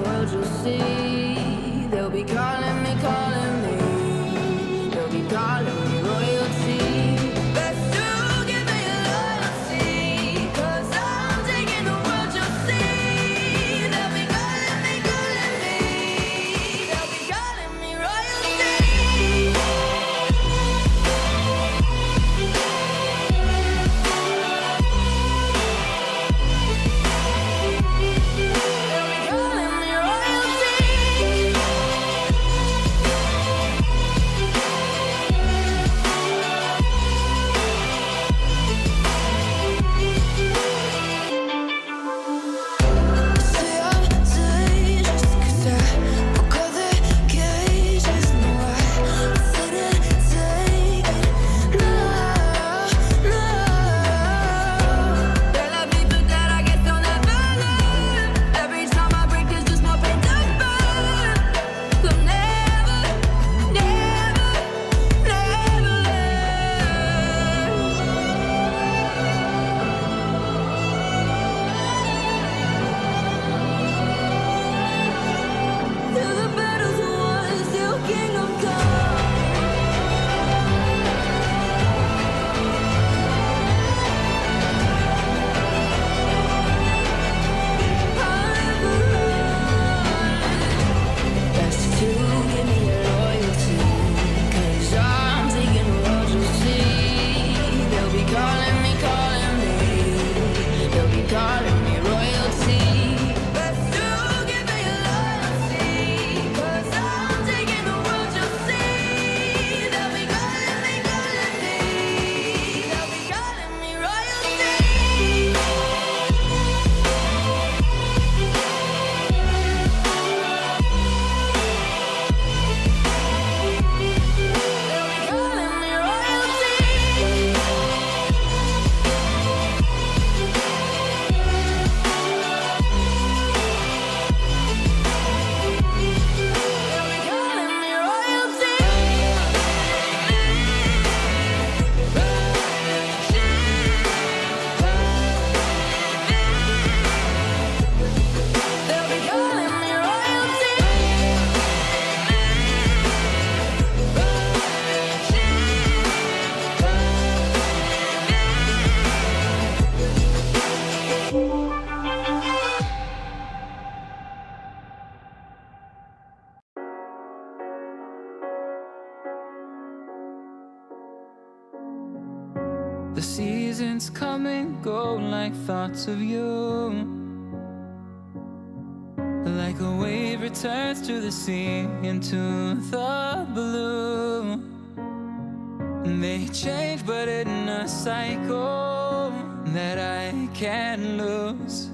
world, you'll see. They'll be calling me, calling me. They'll be calling me royalty. Best to give me loyalty, 'cause I'm taking the world, you'll see. They'll be calling me, calling me. They'll be calling me royalty. The seasons come and go like thoughts of you. Like a wave returns to the sea, into the blue. They change but in a cycle that I can't lose.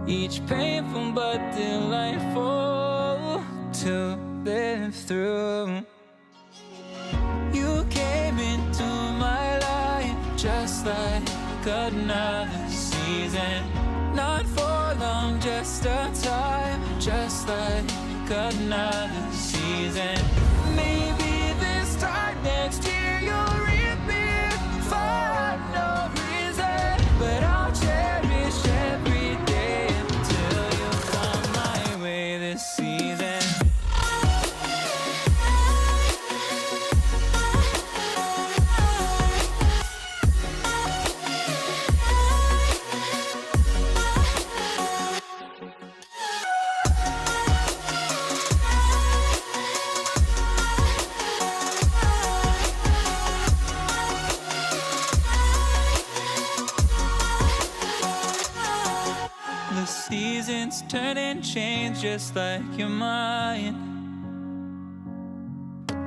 Each painful but delightful to live through. You came into my life just like another season. Not for long, just a time, just like another season. Maybe this time next year you'll reappear for no reason, but I'll cherish every day until you come my way this season. The seasons turn and change just like your mind.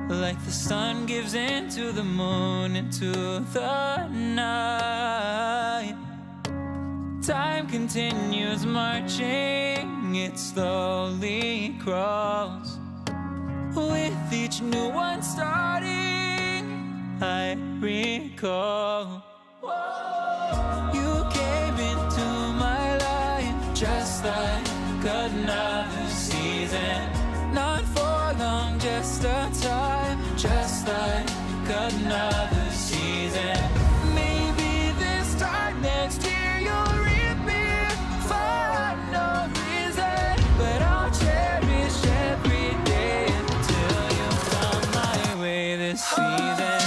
Like the sun gives into the moon, into the night. Time continues marching, it slowly crawls. With each new one starting, I recall. You came into my life just like another season. Not for long, just a time, just like another season. Maybe this time next year you'll reappear for no reason, but I'll season.